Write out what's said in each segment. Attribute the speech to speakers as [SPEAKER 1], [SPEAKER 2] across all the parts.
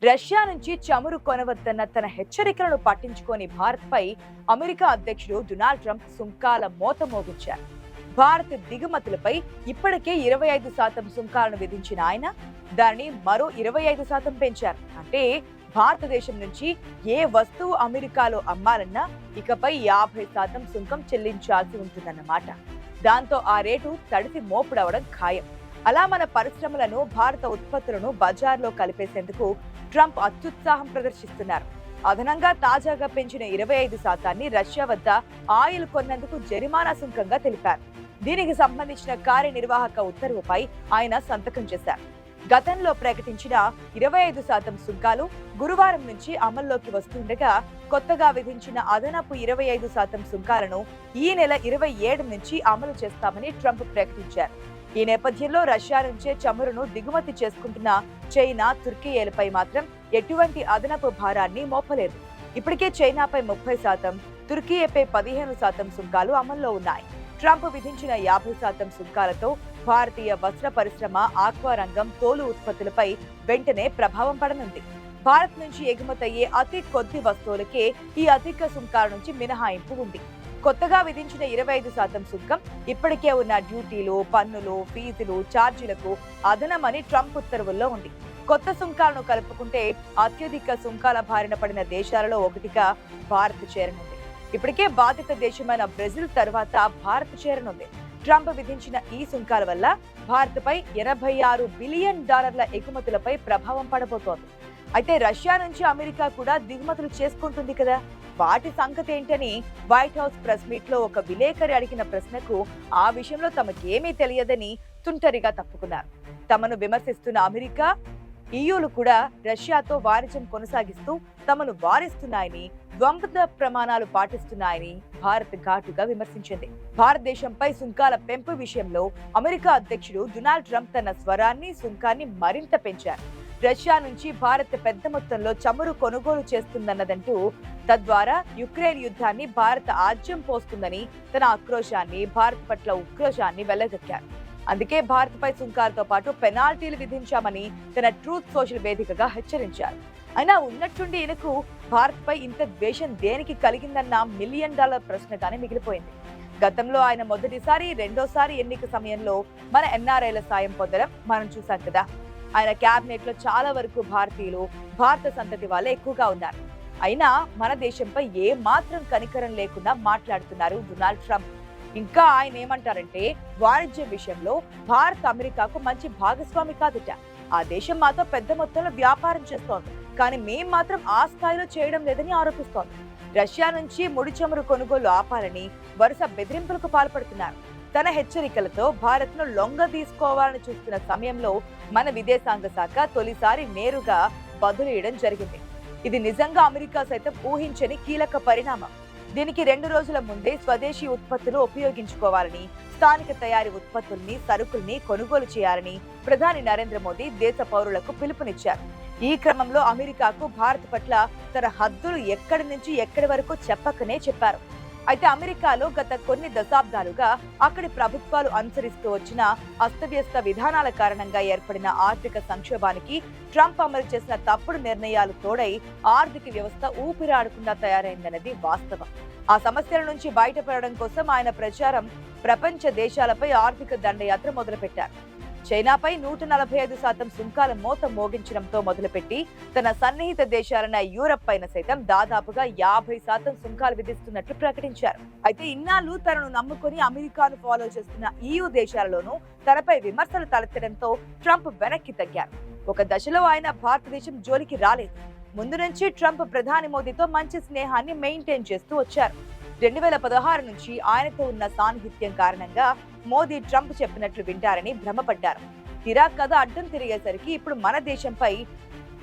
[SPEAKER 1] Russia నుంచి చమురు కొనవద్దన్న తన హెచ్చరికలను పట్టించుకొని భారత్పై అమెరికా అధ్యక్షుడు డొనాల్డ్ ట్రంప్ సుంకాల మోత మోగించారు. భారత్ దిగుమతులపై ఇప్పటికే 25% సుంకాలను విధించిన ఆయన దానిని మరో 25% పెంచారు. అంటే భారతదేశం నుంచి ఏ వస్తువు అమెరికాలో అమ్మాలన్నా ఇకపై 50% సుంకం చెల్లించాల్సి ఉంటుందన్నమాట. దాంతో ఆ రేటు తడిసి మోపుడవడం ఖాయం. అలా మన పరిశ్రమలను, భారత ఉత్పత్తులను బజార్లో కలిపేసేందుకు ట్రంప్ అత్యుత్సాహం ప్రదర్శిస్తున్నారు. అదనంగా తాజాగా పెంచిన 25% రష్యా వద్ద ఆయిల్ కొన్నందుకు జరిమానా సుంకంగా తెలిపారు. దీనికి సంబంధించిన కార్యనిర్వాహక ఉత్తర్వుపై ఆయన సంతకం చేశారు. గతంలో ప్రకటించిన 25% సుంకాలు గురువారం నుంచి అమల్లోకి వస్తుండగా కొత్తగా విధించిన అదనపు 25% సుంకాలను ఈ నెల 27 నుంచి అమలు చేస్తామని ట్రంప్ ప్రకటించారు. ఈ నేపథ్యంలో రష్యా నుంచే చమురును దిగుమతి చేసుకుంటున్న చైనా, తుర్కియేలపై మాత్రం ఎటువంటి అదనపు భారాన్ని మోపలేదు. ఇప్పటికే చైనాపై 30%, తుర్కియేపై 15% సుంకాలు అమల్లో ఉన్నాయి. ట్రంప్ విధించిన 50% సుంకాలతో భారతీయ వస్త్ర పరిశ్రమ, ఆక్వా రంగం, తోలు ఉత్పత్తులపై వెంటనే ప్రభావం పడనుంది. భారత్ నుంచి ఎగుమతయ్యే అతి కొద్ది వస్తువులకే ఈ అధిక సుంకాల నుంచి మినహాయింపు ఉంది. కొత్తగా విధించిన 25% సుంకం ఇప్పటికే ఉన్న డ్యూటీలు, పన్నులు, ఫీజులు, ఛార్జీలకు అదనమని ట్రంప్ ఉత్తర్వుల్లో ఉంది. కొత్త సుంకాలను కలుపుకుంటే అత్యధిక సుంకాల బారిన పడిన దేశాలలో ఒకటిగా భారత్ చేరనుంది. ఇప్పటికే బాధిత దేశమైన బ్రెజిల్ తర్వాత భారత్ చేరనుంది. ట్రంప్ విధించిన ఈ సుంకాల వల్ల భారత్పై $86 బిలియన్ ఎగుమతులపై ప్రభావం పడబోతోంది. అయితే రష్యా నుంచి అమెరికా కూడా దిగుమతులు చేసుకుంటుంది కదా, వాటి సంగతి ఏంటని వైట్ హౌస్ ప్రెస్ మీట్ లో ఒక విలేకరి అడిగిన ప్రశ్నకు ఆ విషయంలో తమకేమీ తెలియదని తుంటరిగా తప్పుకున్నారు. తమను విమర్శిస్తున్న అమెరికా, ఈయూలు కూడా రష్యాతో వాణిజ్యం కొనసాగిస్తూ తమను వారిస్తున్నాయని, ద్వంద్వ ప్రమాణాలు పాటిస్తున్నాయని భారత్ ఘాటుగా విమర్శించింది. భారతదేశంపై సుంకాల పెంపు విషయంలో అమెరికా అధ్యక్షుడు డొనాల్డ్ ట్రంప్ తన స్వరాన్ని, సుంకాన్ని మరింత పెంచారు. రష్యా నుంచి భారత్ పెద్ద మొత్తంలో చమురు కొనుగోలు చేస్తుందన్నదంటూ, తద్వారా యుక్రెయిన్ యుద్ధాన్ని భారత్ ఆజ్యం పోస్తుందని తన ఆక్రోశాన్ని, భారత్ పట్ల ఉక్రోషాన్ని వెళ్లగక్కారు. అందుకే భారత్పై సుంకాలతో పాటు పెనాల్టీలు విధించామని తన ట్రూత్ సోషల్ వేదికగా హెచ్చరించారు. అయినా ఉన్నట్టుండి ఈయనకు భారత్పై ఇంత ద్వేషం దేనికి కలిగిందన్న $1 మిలియన్ ప్రశ్నగానే మిగిలిపోయింది. గతంలో ఆయన మొదటిసారి, రెండోసారి ఎన్నిక సమయంలో మన ఎన్ఆర్ఐల సాయం పొందడం మనం చూసాం కదా. ఆయన క్యాబినెట్ లో చాలా వరకు భారతీయులు, భారత సంతతి వాళ్ళే ఎక్కువగా ఉన్నారు. అయినా మన దేశంపై ఏ మాత్రం కనికరం లేకుండా మాట్లాడుతున్నారు డొనాల్డ్ ట్రంప్. ఇంకా ఆయన ఏమంటారంటే, వాణిజ్య విషయంలో భారత్ అమెరికాకు మంచి భాగస్వామి కాదుట. ఆ దేశం మాతో పెద్ద మొత్తంలో వ్యాపారం చేస్తోంది, కానీ మేం మాత్రం ఆ స్థాయిలో చేయడం లేదని ఆరోపిస్తోంది. రష్యా నుంచి ముడి చమురు కొనుగోలు ఆపాలని వరుస బెదిరింపులకు పాల్పడుతున్నారు. తన హెచ్చరికలతో భారత్ ను లొంగ తీసుకోవాలని చూస్తున్న సమయంలో మన విదేశాంగ శాఖ తొలిసారి నేరుగా బదులీయడం జరిగింది. ఇది నిజంగా అమెరికా సైతం ఊహించని కీలక పరిణామం. దీనికి 2 రోజుల ముందే స్వదేశీ ఉత్పత్తులు ఉపయోగించుకోవాలని, స్థానిక తయారీ ఉత్పత్తుల్ని, సరుకుల్ని కొనుగోలు చేయాలని ప్రధాని నరేంద్ర మోదీ దేశ పౌరులకు పిలుపునిచ్చారు. ఈ క్రమంలో అమెరికాకు భారత్ పట్ల తన హద్దులు ఎక్కడి నుంచి ఎక్కడి వరకు చెప్పకనే చెప్పారు. అయితే అమెరికాలో గత కొన్ని దశాబ్దాలుగా అక్కడి ప్రభుత్వాలు అనుసరిస్తూ వచ్చిన అస్తవ్యస్త విధానాల కారణంగా ఏర్పడిన ఆర్థిక సంక్షోభానికి ట్రంప్ అమలు చేసిన తప్పుడు నిర్ణయాలు తోడై ఆర్థిక వ్యవస్థ ఊపిరాడకుండా తయారైందన్నది వాస్తవం. ఆ సమస్యల నుంచి బయటపడడం కోసం ఆయన ప్రపంచ దేశాలపై ఆర్థిక దండయాత్ర మొదలుపెట్టారు. చైనాపై 145% సుంకాల మోత మోగించడంతో మొదలుపెట్టి తన సన్నిహిత దేశాలైన యూరప్ పైన సైతం దాదాపుగా 50% సుంకాలు విధిస్తున్నట్లు ప్రకటించారు. అయితే ఇన్నాళ్లు తనను నమ్ముకొని అమెరికాను ఫాలో చేస్తున్న ఈయూ దేశాలలోనూ తనపై విమర్శలు తలెత్తడంతో ట్రంప్ వెనక్కి తగ్గారు. ఒక దశలో ఆయన భారతదేశం జోలికి రాలేదు. ముందు నుంచి ట్రంప్ ప్రధాని మోదీతో మంచి స్నేహాన్ని మెయింటైన్ చేస్తూ వచ్చారు. 2016 నుంచి ఆయనతో ఉన్న సాన్నిహిత్యం కారణంగా మోదీ ట్రంప్ చెప్పినట్లు వింటారని భ్రమపడ్డారు. తీరా కథ అడ్డం తిరిగేసరికి ఇప్పుడు మన దేశంపై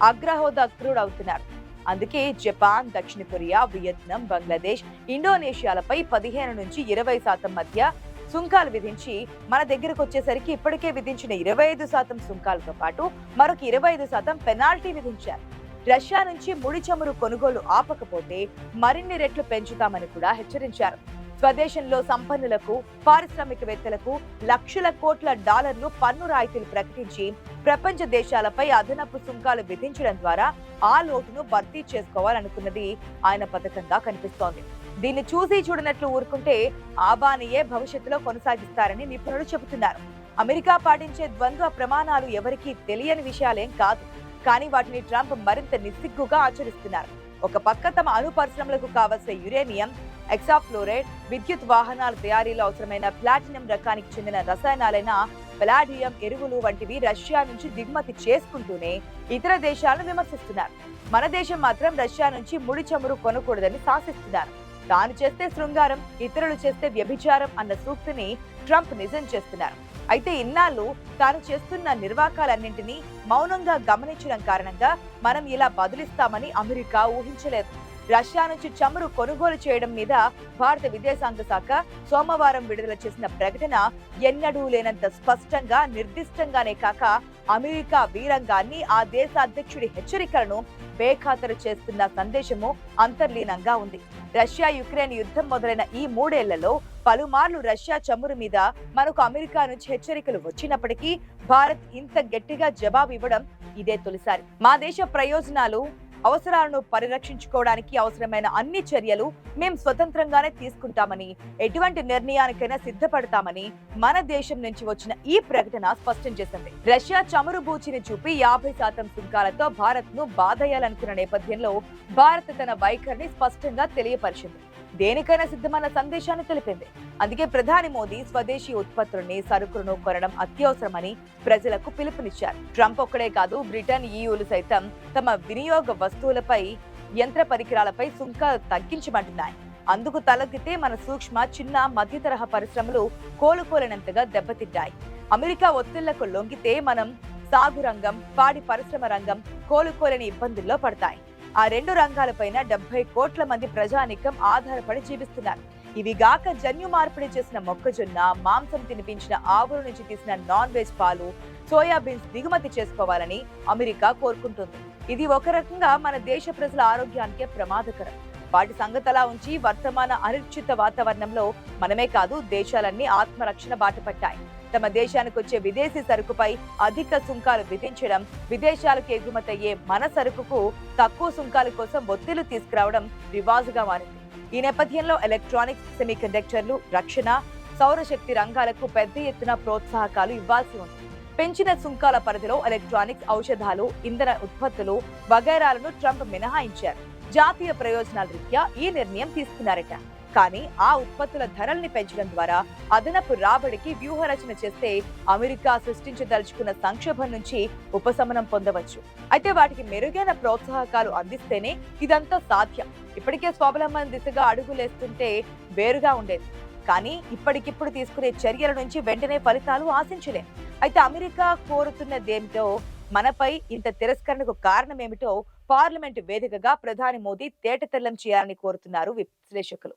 [SPEAKER 1] అగ్రహోదగ్రుడవుతున్నారు. అందుకే జపాన్, దక్షిణ కొరియా, వియత్నాం, బంగ్లాదేశ్, ఇండోనేషియాలపై 15 నుంచి 20% మధ్య సుంకాలు విధించి మన దగ్గరకు వచ్చేసరికి ఇప్పటికే విధించిన 25% సుంకాలతో పాటు మరొక 25% పెనాల్టీ విధించారు. రష్యా నుంచి ముడి చమురు కొనుగోలు ఆపకపోతే మరిన్ని రెట్లు పెంచుతామని కూడా హెచ్చరించారు. స్వదేశంలో సంపన్నులకు, పారిశ్రామికవేత్తలకు లక్షల కోట్ల డాలర్లు పన్ను రాయితీలు ప్రకటించి ప్రపంచ దేశాలపై అదనపు సుంకాలు విధించడం ద్వారా ఆ లోటును భర్తీ చేసుకోవాలనుకున్నది ఆయన పథకంగా కనిపిస్తోంది. దీన్ని చూసి చూడనట్లు ఊరుకుంటే ఆ బానియే భవిష్యత్తులో కొనసాగిస్తారని నిపుణులు చెబుతున్నారు. అమెరికా పాటించే ద్వంద్వ ప్రమాణాలు ఎవరికీ తెలియని విషయాలేం కాదు. కానీ వాటిని ట్రంప్ మరింత నిస్సిగ్గుగా ఆచరిస్తున్నారు. ఒక పక్క తమ అణు పరిశ్రమలకు కావలసిన యురేనియం, ఎక్సాఫ్లోరైడ్, విద్యుత్ వాహనాల తయారీలో అవసరమైన ప్లాటినం రకానికి చెందిన రసాయనాలైన పలాడియం, ఎరువులు వంటివి రష్యా నుంచి దిగుమతి చేసుకుంటూనే ఇతర దేశాలను విమర్శిస్తున్నారు. మన దేశం మాత్రం రష్యా నుంచి ముడి చమురు కొనకూడదని శాసిస్తున్నారు. తాను చేస్తే శృంగారం, ఇతరులు చేస్తే వ్యభిచారం అన్న సూక్తిని ట్రంప్ నిజం చేస్తున్నారు. అయితే ఇన్నాళ్ళు తాను చేస్తున్న నిర్వాకాలన్నింటినీ మౌనంగా గమనించడం కారణంగా మనం ఇలా బదులిస్తామని అమెరికా ఊహించలేదు. రష్యా నుంచి చమురు కొనుగోలు చేయడం మీద భారత విదేశాంగ శాఖ సోమవారం విడుదల చేసిన ప్రకటన ఎన్నడూ లేనంత స్పష్టంగా, నిర్దిష్టంగానే కాక అమెరికా వీరంగాన్ని, ఆ దేశ అధ్యక్షుడి హెచ్చరికలను బేఖాతరు చేస్తున్న సందేశము అంతర్లీనంగా ఉంది. రష్యా యుక్రెయిన్ యుద్ధం మొదలైన ఈ 3 ఏళ్లలో పలుమార్లు రష్యా చమురు మీద మనకు అమెరికా నుంచి హెచ్చరికలు వచ్చినప్పటికీ భారత్ ఇంత గట్టిగా జవాబు ఇవ్వడం ఇదే తొలిసారి. మా దేశ ప్రయోజనాలు, అవసరాలను పరిరక్షించుకోవడానికి అవసరమైన అన్ని చర్యలు మేం స్వతంత్రంగానే తీసుకుంటామని, ఎటువంటి నిర్ణయానికైనా సిద్ధపడతామని మన దేశం నుంచి వచ్చిన ఈ ప్రకటన స్పష్టం చేసింది. రష్యా చమురు బూచిని చూపి 50% సుంకాలతో భారత్ ను బాధేయాలనుకున్న నేపథ్యంలో భారత్ తన వైఖరిని స్పష్టంగా తెలియపరిచింది. దేనికైనా సిద్ధమన్న సందేశాన్ని తెలిపింది. అందుకే ప్రధాని మోదీ స్వదేశీ ఉత్పత్తులని, సరుకులను కొనడం అత్యవసరమని ప్రజలకు పిలుపునిచ్చారు. ట్రంప్ ఒక్కడే కాదు, బ్రిటన్, ఈయూలు సైతం తమ వినియోగ వస్తువులపై, యంత్ర పరికరాలపై సుంకాలు తగ్గించమంటున్నాయి. అందుకు తలొగ్గితే మన సూక్ష్మ, చిన్న, మధ్య తరహా పరిశ్రమలు కోలుకోలేనంతగా దెబ్బతింటాయి. అమెరికా ఒత్తిళ్లకు లొంగితే మనం సాగు రంగం, పాడి పరిశ్రమ రంగం కోలుకోలేని ఇబ్బందుల్లో పడతాయి. ఆ 2 రంగాలపైన 70 కోట్ల మంది ప్రజానికం ఆధారపడి జీవిస్తున్నారు. ఇవి గాక జన్యు మార్పిడి చేసిన మొక్కజొన్న, మాంసం తినిపించిన ఆవుల నుంచి తీసిన నాన్ వెజ్ పాలు, సోయాబీన్స్ దిగుమతి చేసుకోవాలని అమెరికా కోరుకుంటుంది. ఇది ఒక రకంగా మన దేశ ప్రజల ఆరోగ్యానికే ప్రమాదకరం. వాటి సంగతలా ఉంచి వర్తమాన అనిశ్చిత వాతావరణంలో మనమే కాదు, దేశాలన్నీ ఆత్మరక్షణ బాటపట్టాయి. తమ దేశానికి వచ్చే విదేశీ సరుకుపై అధిక సుంకాలు విధించడం, విదేశాలకు ఎగుమతయ్యే మన సరుకుకు తక్కువ సుంకాల కోసం ఒత్తిళ్లు తీసుకురావడం రివాజుగా మారింది. ఈ నేపథ్యంలో ఎలక్ట్రానిక్స్, సెమీకండక్టర్లు, రక్షణ, సౌరశక్తి రంగాలకు పెద్ద ఎత్తున ప్రోత్సాహకాలు ఇవ్వాల్సి ఉంది. పెంచిన సుంకాల పరిధిలో ఎలక్ట్రానిక్స్, ఔషధాలు, ఇంధన ఉత్పత్తులు వగైరాలను ట్రంప్ మినహాయించారు. జాతీయ ప్రయోజనాల రీత్యా ఈ నిర్ణయం తీసుకున్నారట. కానీ ఆ ఉత్పత్తుల ధరల్ని పెంచడం ద్వారా అదనపు రాబడికి వ్యూహరచన చేస్తే అమెరికా సృష్టించదలుచుకున్న సంక్షోభం నుంచి ఉపశమనం పొందవచ్చు. అయితే వాటికి మెరుగైన ప్రోత్సాహకాలు అందిస్తేనే ఇదంతా సాధ్యం. ఇప్పటికే స్వావలంబన దిశగా అడుగులేస్తుంటే వేరుగా ఉండేది. కానీ ఇప్పటికిప్పుడు తీసుకునే చర్యల నుంచి వెంటనే ఫలితాలు ఆశించలేం. అయితే అమెరికా కోరుతున్నదేమిటో, మనపై ఇంత తిరస్కరణకు కారణమేమిటో పార్లమెంటు వేదికగా ప్రధాని మోదీ తేటతెల్లం చేయాలని కోరుతున్నారు విశ్లేషకులు.